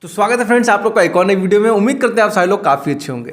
तो स्वागत है फ्रेंड्स आप लोग का एक और नई वीडियो में। उम्मीद करते हैं आप सारे लोग काफ़ी अच्छे होंगे।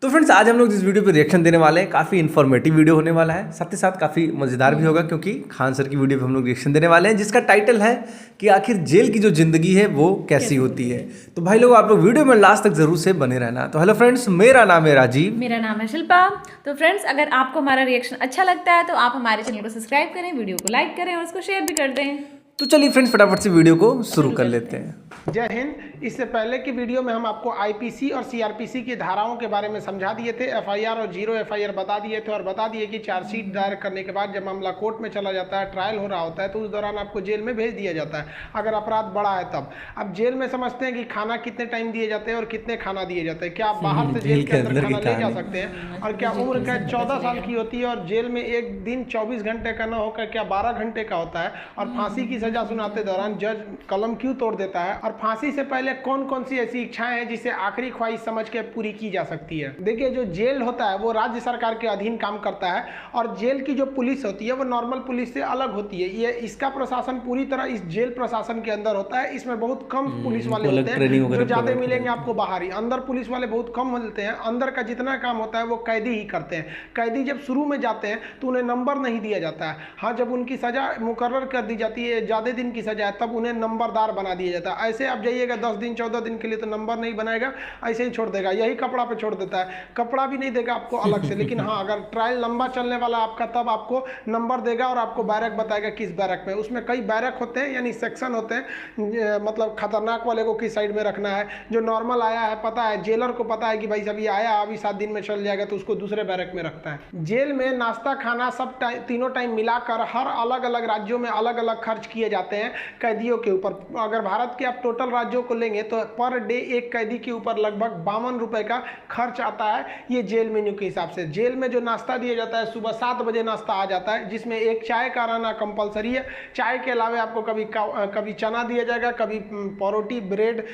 तो फ्रेंड्स आज हम लोग इस वीडियो पे रिएक्शन देने वाले हैं। काफ़ी इन्फॉर्मेटिव वीडियो होने वाला है, साथ ही साथ काफ़ी मज़ेदार भी होगा, क्योंकि खान सर की वीडियो पे हम लोग रिएक्शन देने वाले हैं जिसका टाइटल है कि आखिर जेल की जो ज़िंदगी है वो कैसी होती है। तो भाई लोग आप लोग वीडियो में लास्ट तक जरूर से बने रहना। तो हेलो फ्रेंड्स, मेरा नाम है राजीव। मेरा नाम है शिल्पा। तो फ्रेंड्स अगर आपको हमारा रिएक्शन अच्छा लगता है तो आप हमारे चैनल को सब्सक्राइब करें, वीडियो को लाइक करें और उसको शेयर भी कर दें। तो चलिए फ्रेंड्स फटाफट से वीडियो को शुरू कर लेते हैं। जय हिंद। इससे पहले की वीडियो में हम आपको आईपीसी और सीआरपीसी की धाराओं के बारे में समझा दिए थे। एफआईआर और जीरो एफआईआर बता दिए थे और बता दिए कि चार्जशीट दायर करने के बाद जब मामला कोर्ट में चला जाता है, ट्रायल हो रहा होता है, तो उस दौरान आपको जेल में भेज दिया जाता है अगर अपराध बड़ा है तब। अब जेल में समझते हैं कि खाना कितने टाइम दिए जाते हैं और कितने खाना दिए जाते हैं। क्या आप बाहर से जेल के अंदर खाना ले जा सकते हैं? और क्या उम्र कैद 14 साल की होती है और जेल में एक दिन 24 घंटे का न होकर क्या 12 घंटे का होता है? और फांसी की सजा सुनाते दौरान जज कलम क्यों तोड़ देता है? और फांसी से पहले कौन कौन सी ऐसी इच्छाएं हैं जिसे आखिरी ख्वाहिश समझ के पूरी की जा सकती है? देखिए, जो जेल होता है वो राज्य सरकार के अधीन काम करता है और जेल की जो पुलिस होती है वो नॉर्मल पुलिस से अलग होती है। ये इसका प्रशासन पूरी तरह इस जेल प्रशासन के अंदर होता है। इसमें बहुत कम पुलिस वाले होते हैं, जो ज्यादा मिलेंगे आपको बाहर ही। अंदर पुलिस वाले बहुत कम मिलते हैं। अंदर का जितना काम होता है वो कैदी ही करते हैं। कैदी जब शुरू में जाते हैं तो उन्हें नंबर नहीं दिया जाता है। हाँ, जब उनकी सजा मुकर्रर कर दी जाती है, ज्यादा दिन की सजा है, तब उन्हें नंबरदार बना दिया जाता है। ऐसे आप जाइएगा 10 दिन 14 दिन के लिए तो नंबर नहीं बनाएगा, ऐसे ही छोड़ देगा। यही कपड़ा पे छोड़ देता है, कपड़ा भी नहीं देगा आपको अलग से। लेकिन हाँ, अगर ट्रायल लंबा चलने वाला आपका तब आपको नंबर देगा और आपको बैरक बताएगा किस बैरक में। उसमें कई बैरक होते हैं, यानी सेक्शन होते हैं। मतलब खतरनाक वाले को किस साइड में रखना है, जो नॉर्मल आया है पता है, जेलर को पता है कि भाई सभी आया अभी 7 दिन में चल जाएगा, तो उसको दूसरे बैरक में रखता है। जेल में नाश्ता खाना सब तीनों टाइम मिलाकर हर अलग अलग राज्यों में अलग अलग खर्च किए जाते हैं कैदियों के ऊपर। अगर भारत के आप टोटल राज्यों को लेंगे तो पर डे एक कैदी के ऊपर लगभग 52 रुपए का खर्च आता है, ये जेल मेन्यू के हिसाब से। जेल में जो नाश्ता दिया जाता है, सुबह 7 बजे नाश्ता आ जाता है, जिसमें एक चाय का रहना कंपलसरी है। चाय के अलावा आपको कभी चना दिया जाएगा, कभी परोटी, ब्रेड,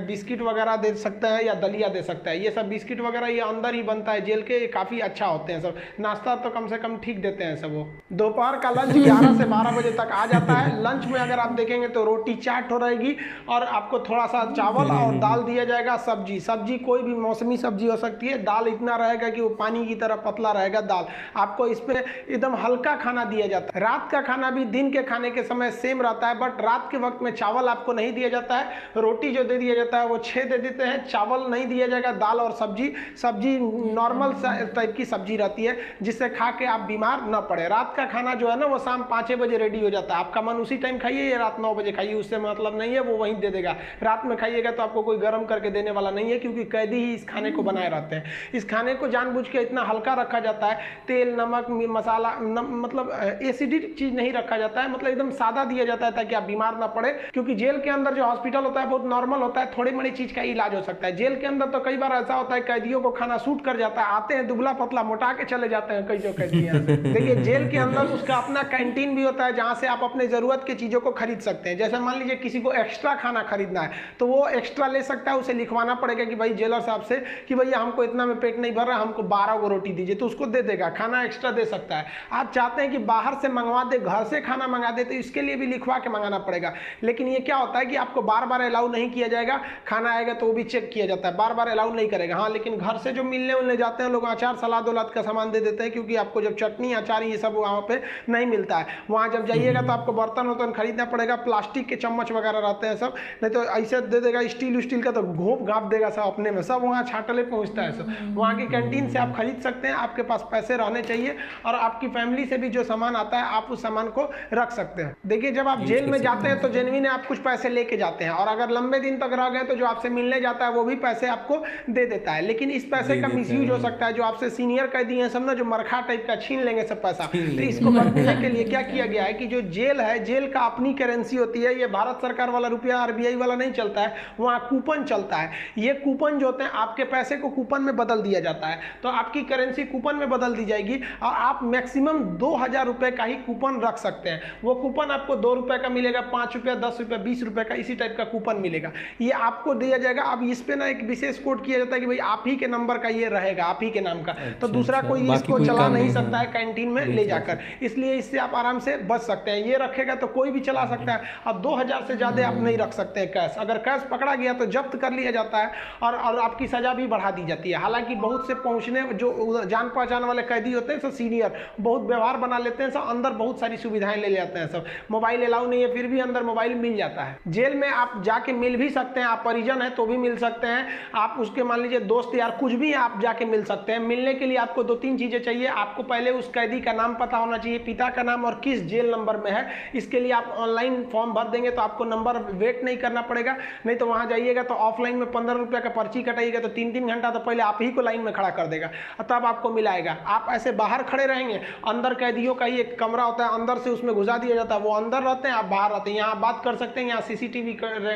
बिस्किट वगैरह दे सकते हैं या दलिया दे सकता है। ये सब बिस्किट वगैरह ये अंदर ही बनता है जेल के, ये काफ़ी अच्छा होते हैं सब। नाश्ता तो कम से कम ठीक देते हैं सब। वो दोपहर का लंच 11 से 12 बजे तक आ जाता है। लंच में अगर आप देखेंगे तो रोटी चाट हो रहेगी और आपको थोड़ा सा चावल और दाल दिया जाएगा। सब्जी कोई भी मौसमी सब्जी हो सकती है। दाल इतना रहेगा कि वो पानी की तरह पतला रहेगा दाल। आपको इस पे एकदम हल्का खाना दिया जाता है। रात का खाना भी दिन के खाने के समय सेम रहता है, बट रात के वक्त में चावल आपको नहीं दिया जाता है। रोटी जो दे दिया जाता है वो 6 दे देते हैं, चावल नहीं दिया जाएगा। दाल और सब्जी नॉर्मल टाइप की सब्जी रहती है, जिससे खा के आप बीमार न पड़े। रात का खाना जो है ना वो शाम 5 बजे रेडी हो जाता है। आपका मन उसी टाइम खाइए या रात 9 बजे खाइए, उससे मतलब नहीं है, वो वहीं दे देगा। रात में खाइएगा तो आपको कोई गर्म करके देने वाला नहीं है, क्योंकि कैदी ही इस खाने को बनाए रहते हैं। इस खाने को जानबूझ के इतना हल्का रखा जाता है, तेल नमक मसाला मतलब एसिडिक चीज नहीं रखा जाता है, मतलब एकदम सादा दिया जाता है ताकि आप बीमार ना पड़े। क्योंकि जेल के अंदर जो हॉस्पिटल होता है बहुत नॉर्मल होता है, थोड़ी बड़ी चीज का इलाज हो सकता है। जेल के अंदर तो कई बार ऐसा होता है कैदियों को खाना सूट कर जाता है, आते हैं दुबला पतला मोटा के चले जाते हैं कई जो कैदी। देखिए, जेल के अंदर उसका अपना कैंटीन भी होता है, जहां से आप अपने जरूरत की चीजों को खरीद सकते हैं। जैसे मान लीजिए किसी को एक्स्ट्रा खाना खरीदना है तो वो एक्स्ट्रा ले सकता है, उसे लिखवाना पड़ेगा कि भाई जेलर साहब से कि भैया हमको इतना में पेट नहीं भर रहा, हमको 12 को रोटी दीजिए, तो उसको दे देगा, खाना एक्स्ट्रा दे सकता है। आप चाहते हैं कि बाहर से मंगवा दे, घर से खाना मंगा दे, तो इसके लिए भी लिखवा के मंगाना पड़ेगा। लेकिन ये क्या होता है कि आपको बार बार अलाउ नहीं किया जाएगा। खाना आएगा तो वो भी चेक किया जाता है, बार बार अलाउ नहीं करेगा। हाँ, लेकिन घर से जो मिलने उलने जाते हैं लोग, अचार सलाद उलाद का सामान दे देते हैं, क्योंकि आपको जब चटनी अचार ये सब वहाँ पे नहीं मिलता है। वहाँ जब जाइएगा तो आपको बर्तन वर्तन खरीदना पड़ेगा, प्लास्टिक के चम्मच वगैरह रहते हैं सब, नहीं तो ऐसे दे देगा स्टील का, तो घोंप घाप देगा सब अपने में, सब वहाँ छाटले पहुँचता है सब। वहाँ की कैंटीन से आप खरीद सकते हैं, आपके पास पैसे रहने चाहिए और आपकी फैमिली से भी जो सामान आता है आप उस सामान को रख सकते हैं। देखिए, जब आप जेल में जाते हैं तो जेन्युइन आप कुछ पैसे लेके जाते हैं, और अगर लंबे दिन तक रह गए तो जो आपसे मिलने जाता है वो भी पैसे आपको दे देता है। लेकिन इस पैसे का मिसयूज हो सकता है। जो आपसे सीनियर कैदी हैं सब ना, जो मरखा टाइप का छीन लेंगे सब पैसा। तो इसको बचने के लिए क्या किया गया है कि जो जेल है, जेल का अपनी करेंसी होती है। ये भारत सरकार वाला रुपया आरबीआई वाला नहीं चलता है, वहाँ कूपन चलता है। ये कूपन जो होते हैं, आपके पैसे को कूपन में बदल दिया जाता है, तो आपकी करेंसी कूपन में बदल दी जाएगी और आप मैक्सिमम 2000 रुपए का ही कूपन रख सकते हैं। वो कूपन आपको 2 रुपए का मिलेगा, 5 रुपये, 10 रुपये, 20 रुपए का, इसी टाइप का कूपन मिलेगा। ये आपको दिया जाएगा। अब इस पे ना एक विशेष कोड किया जाता है कि भाई आप ही के नंबर का ये रहेगा, आप ही के नाम का। तो दूसरा कोई इसको चला नहीं सकता है कैंटीन में ले जाकर, इसलिए इससे आप आराम से बच सकते हैं। ये रखेगा तो कोई भी चला सकता है। अब 2000 से ज्यादा आप नहीं रख सकते। सकते हैं कैश। अगर कैश पकड़ा गया तो जब्त कर लिया जाता है और आपकी सज़ा भी बढ़ा दी जाती है। हालांकि बहुत से पहुंचने जो जान पहचान वाले कैदी होते हैं सब सीनियर बहुत व्यवहार बना लेते हैं, सब अंदर बहुत सारी सुविधाएं ले जाते हैं। सब मोबाइल अलाउ नहीं है, फिर भी अंदर मोबाइल मिल जाता है। जेल में आप जाके मिल भी सकते हैं, आप परिजन हैं तो भी मिल सकते हैं, आप उसके मान लीजिए दोस्त यार कुछ भी आप जाके मिल सकते हैं। मिलने के लिए आपको 2-3 चीज़ें चाहिए। आपको पहले उस कैदी का नाम पता होना चाहिए, पिता का नाम और किस जेल नंबर में है। इसके लिए आप ऑनलाइन फॉर्म भर देंगे तो आपको नंबर वेट नहीं करना पड़ेगा। नहीं तो वहाँ जाइएगा तो ऑफलाइन में 15 रुपये का पर्ची कटाइएगा तो 3-3 घंटा तो पहले आप ही को लाइन में खड़ा कर देगा तब आपको मिलाएगा। आप ऐसे बाहर खड़े रहेंगे, अंदर कैदियों का ही एक कमरा होता है, अंदर से उसमें घुसा दिया जाता है, वो अंदर रहते हैं, आप बाहर रहते हैं। यहाँ बात कर सकते हैं, यहाँ CCTV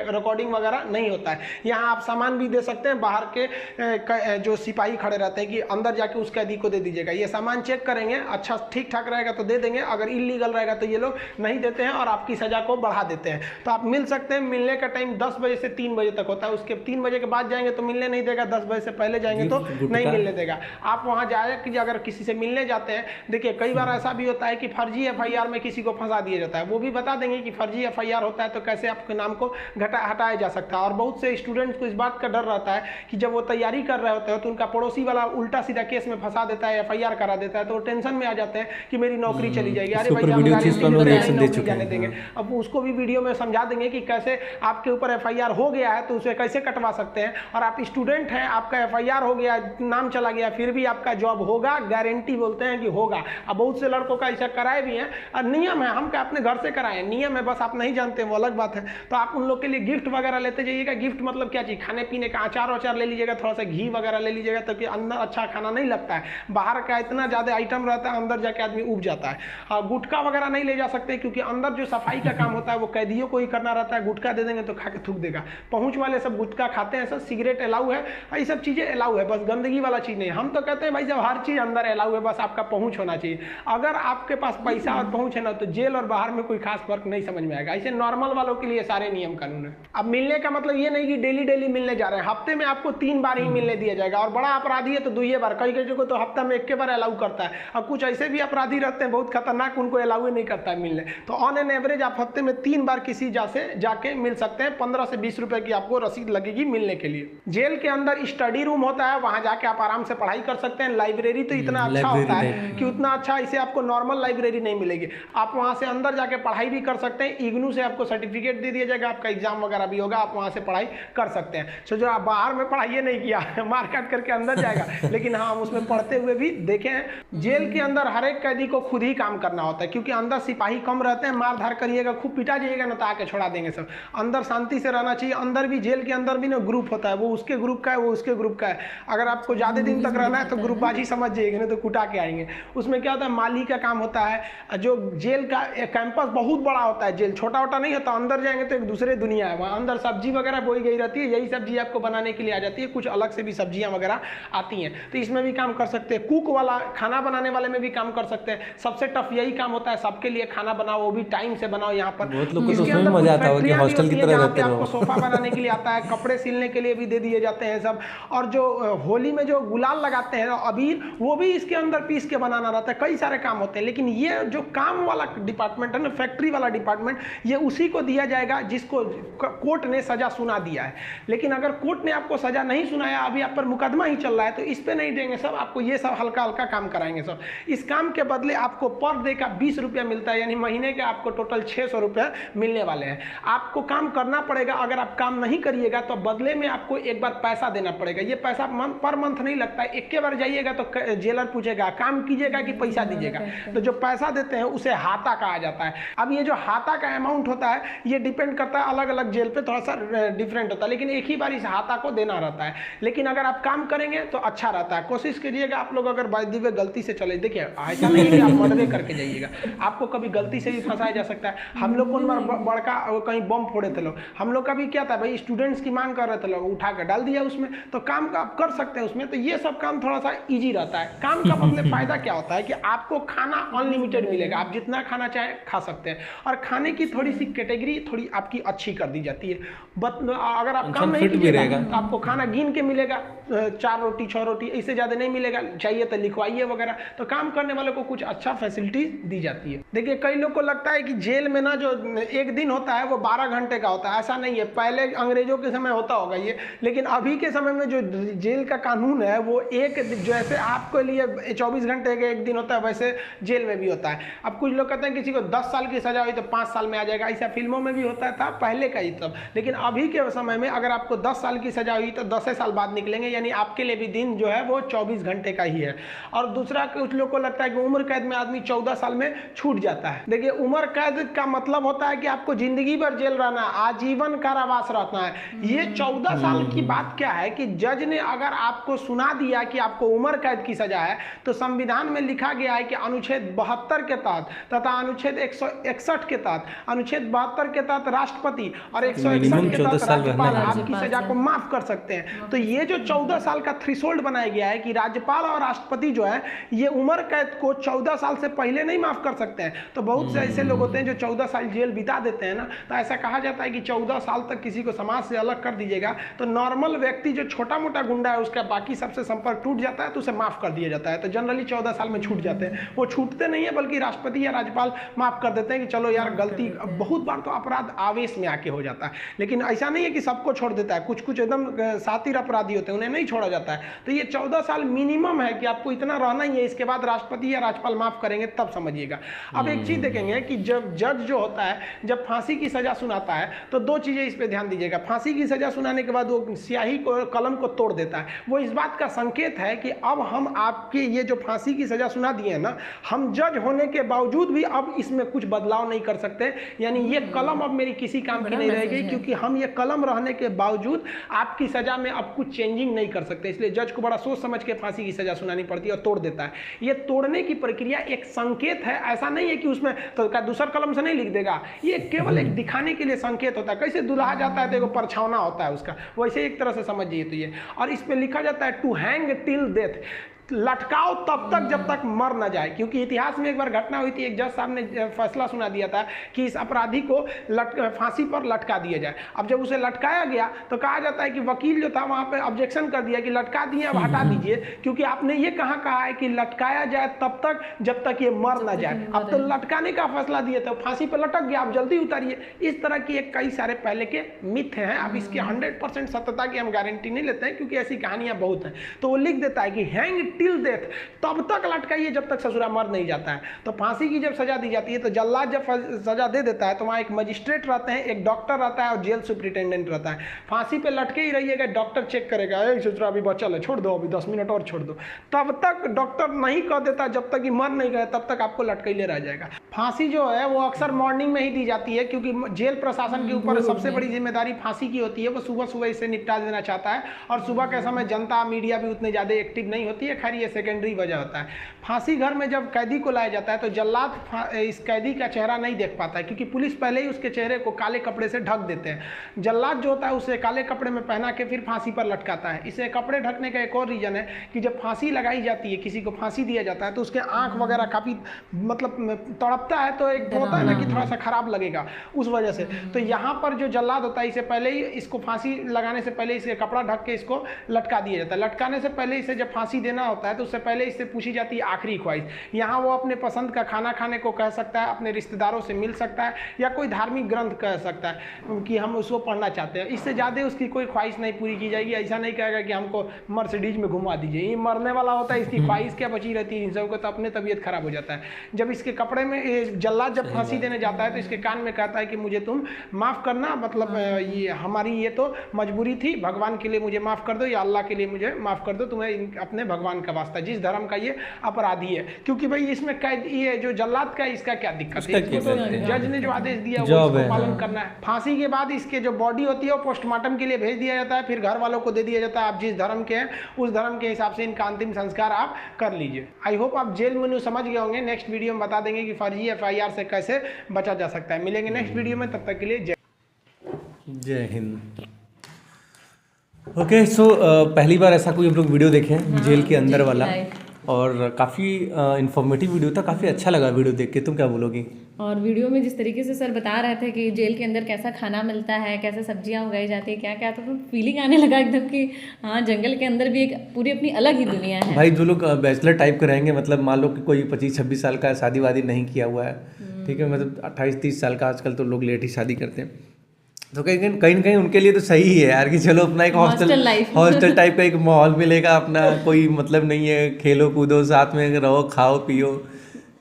रिकॉर्डिंग वगैरह नहीं होता है। यहाँ आप सामान भी दे सकते हैं, बाहर के जो सिपाही खड़े रहते हैं कि अंदर जाके उस कैदी को दे दीजिएगा। ये सामान चेक करेंगे, अच्छा ठीक ठाक रहेगा तो दे देंगे, अगर इलीगल रहेगा तो ये लोग नहीं देते हैं और आपकी सजा को बढ़ा देते हैं। तो आप मिल सकते हैं। मिलने का टाइम 10 बजे से 3 बजे तक होता है। उसके 3 बजे के बाद जाएंगे तो मिलने नहीं देगा, 10 बजे से पहले जाएंगे तो नहीं मिलने देगा। आप वहाँ जाए कि अगर किसी से मिलने जाते हैं, देखिए कई बार ऐसा भी होता है कि फर्जी FIR में किसी को फंसा दिया जाता है, वो भी बता देंगे कि फर्जी FIR होता है तो कैसे आपके नाम को हटाया जा सकता है। और बहुत से स्टूडेंट्स को इस बात का डर रहता है कि जब वो तैयारी कर रहे होते हैं तो उनका पड़ोसी वाला उल्टा सीधा केस में फंसा देता है, FIR करा देता है, तो वो टेंशन में आ जाते हैं कि मेरी नौकरी चली जाएगी। अरे भाई हम जाने देंगे, अब उसको भी वीडियो में समझा देंगे कि कैसे आपके ऊपर FIR हो गया है तो उसे कैसे कटवा सकते हैं। और आप स्टूडेंट हैं, आपका FIR हो गया, नाम चला गया, फिर भी आपका जॉब होगा, गारंटी बोलते हैं कि होगा। अब बहुत से लड़कों का ऐसा कराए भी हैं और नियम है, हम क्या अपने घर से कराए, नियम है, बस आप नहीं जानते वो अलग बात है। तो आप उन लोग के लिए गिफ्ट वगैरह लेते जाइएगा। गिफ्ट मतलब क्या चीज़, खाने पीने का अचार ले लीजिएगा, थोड़ा सा घी वगैरह ले लीजिएगा ताकि अंदर अच्छा खाना नहीं लगता है। बाहर का इतना ज़्यादा आइटम रहता है, अंदर जाके आदमी उब जाता है। गुटखा वगैरह नहीं ले जा सकते क्योंकि अंदर जो सफाई का काम होता है वो कैदियों को ही करना रहता है। गुटखा दे देंगे तो खा के थूक देगा। पहुँच वाले सब गुटखा खाते हैं, सब सिगरेट अलाउ है, ये सब चीज़ें अलाउ है, बस गंदगी वाला चीज़ नहीं। हम तो कहते हैं भाई जब हर चीज़ अंदर अलाउ है, बस आपका पहुँच होना चाहिए। अगर आपके पास पैसा और पहुँच है ना तो जेल और बाहर में कोई खास फर्क नहीं समझ में आएगा। ऐसे नॉर्मल वालों के लिए सारे नियम कानून है। अब मिलने का मतलब ये नहीं कि डेली मिलने जा रहे हैं, हफ्ते में आपको 3 बार ही मिलने दिया जाएगा। और बड़ा अपराधी है तो 2 बार, कई को तो हफ्ता में 1 बार अलाउ करता है। और कुछ ऐसे भी अपराधी रहते हैं बहुत खतरनाक, उनको अलाउ ही नहीं करता है मिलने। तो ऑन एन एवरेज आप हफ्ते में 3 बार किसी जाके मिल सकते हैं। 15 से 20 रुपए की आपको रसीद लगेगी मिलने के लिए। जेल के अंदर स्टडी रूम होता है, वहां जाके आप आराम से पढ़ाई कर सकते हैं। लाइब्रेरी तो इतना अच्छा होता है कि उतना अच्छा इसे आपको नॉर्मल लाइब्रेरी नहीं मिलेगी। आप वहां से अंदर जाके पढ़ाई भी कर सकते हैं। इग्नू से आपको सर्टिफिकेट दे दिया जाएगा, आपका एग्जाम वगैरह भी होगा, आप वहां से पढ़ाई कर सकते हैं। सो जो आप बाहर में पढ़ाई नहीं किया मार काट करके अंदर जाएगा, लेकिन हाँ हम उसमें पढ़ते हुए भी देखे हैं। जेल के अंदर हर एक कैदी को खुद ही काम करना होता है क्योंकि अंदर सिपाही कम रहते हैं। मार धार करिएगा, खूब पिटा जाइएगा ना तो आके छोड़ा देंगे सब। अंदर शांति से रहना चाहिए। अंदर भी जेल के अंदर भी ना ग्रुप होता है, वो उसके ग्रुप का है, वो उसके ग्रुप का है। अगर आपको ज़्यादा दिन तक रहना है तो ग्रुपबाजी समझ जाइएगा, नहीं तो कुटा के आएंगे। उसमें क्या होता है, माली का काम होता है। जो जेल का कैंपस बहुत बड़ा होता है, जेल छोटा वोटा नहीं होता। अंदर जाएंगे तो एक दूसरे दुनिया है। वहाँ अंदर सब्जी वगैरह बोई गई रहती है, यही सब्जी आपको बनाने के लिए आ जाती है। कुछ अलग से भी सब्जियां वगैरह आती हैं, तो इसमें भी काम कर सकते हैं। कुक वाला, खाना बनाने वाले में भी काम कर सकते हैं। सबसे टफ यही काम होता है, सबके लिए खाना बनाओ, वो भी टाइम से बनाओ। यहाँ पर बहुत लोग को तो उसमें मजा आता है कि हॉस्टल की तरह रहते हैं। आपको सोफा बनाने के लिए आता है, कपड़े सिलने के लिए भी दे दिए जाते हैं सब। और जो होली में जो गुलाल लगाते हैं अबीर, वो भी इसके अंदर पीस के बनाना रहता है। कई सारे काम होते हैं, लेकिन ये जो काम वाला डिपार्टमेंट है ना, फैक्ट्री वाला डिपार्टमेंट, ये उसी को दिया जाएगा जिसको कोर्ट ने सजा सुना दिया है। लेकिन अगर कोर्ट ने आपको सजा नहीं सुनाया, अभी आप पर मुकदमा ही चल रहा है, तो इस पे नहीं देंगे सब, आपको ये सब हल्का हल्का काम कराएंगे सब। इस काम के बदले आपको पर डे का 20 रुपया मिलता है, यानी महीने के आपको टोटल 600 रुपये मिलने वाले हैं। आपको काम करना पड़ेगा। अगर आप काम नहीं करिएगा तो बदले में आपको एक बार पैसा देना पड़ेगा। ये पैसा पर मंथ नहीं लगता है, एक बार जाइएगा तो जेलर पूछेगा काम कीजिएगा कि पैसा दीजिएगा। तो जो पैसा देते हैं उसे हाता कहा जाता है। अब ये जो हाता का अमाउंट होता है ये डिपेंड करता है, अलग अलग जेल पे थोड़ा सा डिफरेंट होता है, लेकिन एक ही बार इस हाता को देना रहता है। लेकिन अगर आप काम करेंगे तो अच्छा रहता है। कोशिश करिएगा आप लोग, अगर बाय द वे गलती से चले, देखिए ऐसा नहीं कि आप मर्डर करके जाइएगा, आपको कभी गलती से भी फंसाया जा सकता है। हम लोग को बड़का कहीं बम फोड़े थे लोग, हम लोग का भी क्या था भाई, स्टूडेंट्स की मांग कर रहे थे लोग, उठा कर डाल दिया उसमें, तो काम का आप कर सकते हैं उसमें। तो ये सब काम थोड़ा सा इजी रहता है। काम का मतलब फायदा क्या होता है कि आपको खाना अनलिमिटेड मिलेगा, आप जितना खाना चाहे खा सकते हैं। और खाने की थोड़ी सी कैटेगरी थोड़ी आपकी अच्छी कर दी जाती है। अगर आप काम नहीं कीजिएगा तो आपको खाना गिन के मिलेगा, 4 रोटी 6 रोटी, इससे ज़्यादा नहीं मिलेगा। चाहिए तो लिखवाइए वगैरह। तो काम करने वालों को कुछ अच्छा फैसिलिटी दी जाती है। देखिए कई लोग को लगता है कि जेल में ना जो एक दिन होता है वो 12 घंटे का होता है, ऐसा नहीं है। पहले अंग्रेजों के समय होता होगा ये, लेकिन अभी के समय में जो जेल का कानून है वो एक जैसे आपके लिए 24 घंटे का एक दिन होता है वैसे जेल में भी होता है। अब कुछ लोग कहते हैं किसी को 10 साल की सजा हुई तो 5 साल में आ जाएगा, ऐसा फिल्मों में भी होता था पहले का ही सब। लेकिन अभी के समय में अगर आपको 10 साल की सजा हुई तो 10 साल बाद निकलेंगे, यानी आपके लिए भी दिन जो है वो 24 घंटे का ही है। और दूसरा कुछ लोग को लगता है कि उम्र कैद में आदमी 14 साल में छूट जाता है। देखिए उम्र कैद का मतलब होता है कि आपको जिंदगी भर जेल रहना है, आजीवन कारावास रहना है। ये 14 साल की बात क्या है कि जज ने अगर आपको सुना दिया कि आपको उम्र कैद की सजा है तो संविधान में लिखा गया है कि अनुच्छेद 72 के तहत तथा अनुच्छेद 161 के तहत, अनुच्छेद 72 के तहत राष्ट्रपति और 161 के तहत राज्यपाल आपकी सजा को माफ कर सकते हैं। तो ये जो 14 साल का थ्रेशोल्ड बनाया गया है कि राज्यपाल और राष्ट्रपति जो है ये उम्र कैद को 14 साल से पहले नहीं माफ कर सकते हैं। तो बहुत से ऐसे लोग होते हैं जो 14 साल जेल बिता देते हैं ना, तो ऐसा कहा जाता है कि 14 साल तक किसी को समाज से अलग कर दीजिएगा तो नॉर्मल व्यक्ति जो छोटा मोटा गुंडा है उसका बाकी सबसे संपर्क टूट जाता है तो उसे माफ कर दिया जाता है। तो जनरली 14 साल में छूट जाते हैं। वो छूटते नहीं है बल्कि राष्ट्रपति या राज्यपाल माफ कर देते हैं कि चलो यार गलती, बहुत बार तो अपराध आवेश में आके हो जाता है, लेकिन ऐसा नहीं है कि सबको छोड़ देता है। कुछ कुछ एकदम शातिर अपराधी होते हैं उन्हें नहीं छोड़ा जाता है। तो ये 14 साल मिनिमम है कि आपको इतना रहना ही है, इसके बाद राष्ट्रपति या राज्यपाल माफ करेंगे तब समझिएगा। अब एक चीज देखेंगे कि जब जज जो होता है जब फांसी की सजा सुनाता है तो दो चीजें इस पे ध्यान दीजिएगा। फांसी की सजा सुनाने के बाद वो स्याही को कलम को तोड़ देता है। वो इस बात का संकेत है कि अब हम आपके ये जो फांसी की सजा सुना दिए हैं ना, हम जज होने के बावजूद भी अब इसमें कुछ बदलाव नहीं कर सकते, यानी ये कलम अब मेरी किसी काम की नहीं रहेगी, क्योंकि हम ये कलम रहने के बावजूद आपकी सजा में अब कुछ चेंजिंग नहीं कर सकते। इसलिए जज को बड़ा सोच समझ के फांसी की सजा सुनानी पड़ती है और तोड़ देता है। ये तोड़ने की प्रक्रिया एक संकेत है, ऐसा नहीं है कि उसमें तो दूसरा कलम से नहीं लिख देगा, ये केवल एक दिखाने के लिए संकेत होता है। कैसे दुल्हा जाता है तो एक परछावना होता है उसका, वैसे एक तरह से समझिए। तो ये और इस पे लिखा जाता है टू हैंग टिल डेथ, लटकाओ तब तक जब तक मर न जाए। क्योंकि इतिहास में एक बार घटना हुई थी, एक जज साहब ने फैसला सुना दिया था कि इस अपराधी को फांसी पर लटका दिया जाए। अब जब उसे लटकाया गया तो कहा जाता है कि वकील जो था वहां पे ऑब्जेक्शन कर दिया कि लटका दिए अब हटा दीजिए, क्योंकि आपने ये कहा है कि लटकाया जाए तब तक जब तक ये मर न जाए। अब तो लटकाने का फैसला दिया तो फांसी पर लटक गया, आप जल्दी उतारिए। इस तरह की एक कई सारे पहले के मिथ हैं। अब इसकी 100% सत्यता की हम गारंटी नहीं लेते हैं क्योंकि ऐसी कहानियां बहुत हैं। तो वो लिख देता है कि हैंग टिल डेथ, तब तक लटकाइए जब तक ससुरा मर नहीं जाता है। तो फांसी की जब सजा दी जाती है तो जल्लाद जब सजा दे देता है तो वहां एक मजिस्ट्रेट रहते हैं, एक डॉक्टर रहता है और जेल सुप्रिटेंडेंट रहता है। फांसी पे लटके ही रहिएगा, डॉक्टर चेक करेगा ससुरा अभी बचल है, छोड़ दो अभी 10 मिनट और छोड़ दो। तब तक डॉक्टर नहीं कह देता जब तक कि मर नहीं गए तब तक आपको लटकैले रह जाएगा। फांसी जो है वो अक्सर मॉर्निंग में ही दी जाती है क्योंकि जेल प्रशासन के ऊपर सबसे बड़ी जिम्मेदारी फांसी की होती है। वो सुबह सुबह इसे निपटा देना चाहता है और सुबह के समय जनता मीडिया भी उतने ज़्यादा एक्टिव नहीं होती है। खैर ये सेकेंडरी वजह होता है। फांसी घर में जब कैदी को लाया जाता है तो जल्लाद इस कैदी का चेहरा नहीं देख पाता है क्योंकि पुलिस पहले ही उसके चेहरे को काले कपड़े से ढक देते हैं। जल्लाद जो होता है उसे काले कपड़े में पहना के फिर फांसी पर लटकाता है। इसे कपड़े ढकने का एक और रीजन है कि जब फांसी लगाई जाती है, किसी को फांसी दिया जाता है तो उसके आंख वगैरह काफ़ी मतलब तड़पता है, तो एक होता है ना कि थोड़ा सा खराब लगेगा उस वजह से। तो यहाँ पर जो जल्लाद होता है इसे पहले ही इसको फांसी लगाने से पहले इसे कपड़ा ढक के इसको लटका दिया जाता है। लटकाने से पहले इसे जब फांसी देना होता है तो उससे पहले इससे पूछी जाती है आखिरी ख्वाहिश। यहाँ वो अपने पसंद का खाना खाने को कह सकता है, अपने रिश्तेदारों से मिल सकता है या कोई धार्मिक ग्रंथ कह सकता है कि हम उसको पढ़ना चाहते हैं। इससे ज़्यादा उसकी कोई ख्वाहिश नहीं पूरी की जाएगी। ऐसा नहीं कहेगा कि हमको मर्सिडीज में घुमा दीजिए, ये मरने वाला होता है, इसकी ख्वाहिश क्या बची रहती है। इन सबको तो अपने तबीयत खराब हो जाता है। जब इसके कपड़े में जल्लाद जब फांसी देने जाता है तो इसके कान में कहता है कि मुझे तुम माफ़ करना, मतलब ये हमारी ये तो मजबूरी थी, भगवान के लिए मुझे माफ़ कर दो या अल्लाह के लिए मुझे माफ़ कर दो, तुम्हें अपने भगवान का वास्ता, जिस धर्म का ये अपराधी है। क्योंकि भाई इसमें कैद ये जो जल्लाद का इसका क्या दिक्कत है, इसको तो जज ने जो आदेश दिया वो उसको पालन करना है। फांसी के बाद इसके जो बॉडी होती है वो पोस्टमार्टम के लिए भेज दिया जाता है, फिर घर वालों को दे दिया जाता है। आप जिस धर्म के हैं उस धर्म के हिसाब से इनका अंतिम संस्कार आप कर लीजिए। आई होप आप जेल मेनू समझ गए होंगे। नेक्स्ट वीडियो में बता देंगे कि फर्जी FIR से कैसे बचा जा सकता है। मिलेंगे नेक्स्ट वीडियो में, तब तक के लिए जय हिंद। ओके सो पहली बार ऐसा कोई हम लोग वीडियो देखे हैं जेल के अंदर वाला, और काफ़ी इन्फॉर्मेटिव वीडियो था, काफ़ी अच्छा लगा वीडियो देख के। तुम क्या बोलोगी? और वीडियो में जिस तरीके से सर बता रहे थे कि जेल के अंदर कैसा खाना मिलता है, कैसे सब्जियां उगाई जाती है, क्या क्या, तो फीलिंग आने लगा एकदम कि हाँ जंगल के अंदर भी एक पूरी अपनी अलग ही दुनिया है। भाई जो लोग बैचलर टाइप के रहेंगे, मतलब मान लो कि कोई 25-26 साल का शादी वादी नहीं किया हुआ है, ठीक है, मतलब 28-30 साल का, आजकल तो लोग लेट ही शादी करते हैं, तो कहीं न कहीं उनके लिए तो सही ही है यार कि चलो अपना एक Hostel life. हॉस्टल टाइप का एक माहौल मिलेगा, अपना कोई मतलब नहीं है, खेलो कूदो साथ में रहो खाओ पियो।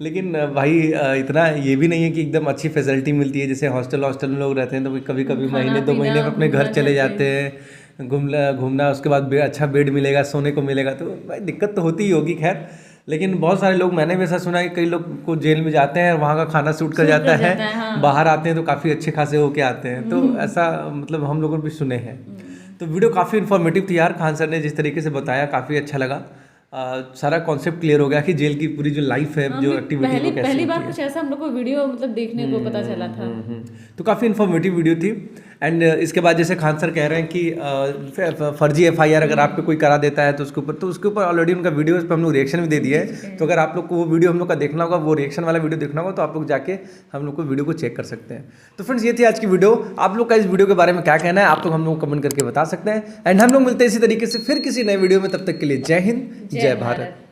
लेकिन भाई इतना ये भी नहीं है कि एकदम अच्छी फैसिलिटी मिलती है। जैसे हॉस्टल में लोग रहते हैं तो कभी कभी खाना महीने 2 पीना महीने में अपने घर घूमना चले घर पे। जाते हैं, घूमना उसके बाद अच्छा बेड मिलेगा, सोने को मिलेगा, तो भाई दिक्कत तो होती ही होगी खैर। लेकिन बहुत सारे लोग, मैंने भी ऐसा सुना है कि कई लोग को जेल में जाते हैं वहाँ का खाना सूट कर जाता है, हाँ। बाहर आते हैं तो काफ़ी अच्छे खासे होके आते हैं। तो ऐसा मतलब हम लोगों ने भी सुने हैं। तो वीडियो काफ़ी इन्फॉर्मेटिव थी यार, खान सर ने जिस तरीके से बताया काफ़ी अच्छा लगा। सारा कॉन्सेप्ट क्लियर हो गया कि जेल की पूरी जो लाइफ है, जो एक्टिविटी वो कैसे पहली होती बार है। कुछ ऐसा हम लोग को वीडियो मतलब देखने को पता चला था। तो काफ़ी इन्फॉर्मेटिव वीडियो थी। एंड इसके बाद जैसे खान सर कह रहे हैं कि फर्जी एफआईआर अगर आप पे कोई करा देता है तो उसके ऊपर ऑलरेडी उनका वीडियो पे हम लोग रिएक्शन भी दे दिया है। तो अगर आप लोग को वो वीडियो हम लोग का देखना होगा, वो रिएक्शन वाला वीडियो देखना होगा, तो आप लोग जाके हम लोग को वीडियो को चेक कर सकते हैं। तो फ्रेंड्स ये थी आज की वीडियो। आप लोग का इस वीडियो के बारे में क्या कहना है, आप लोग हम लोग को कमेंट करके बता सकते हैं। एंड हम लोग मिलते हैं इसी तरीके से फिर किसी नए वीडियो में। तब तक के लिए जय हिंद, जय भारत।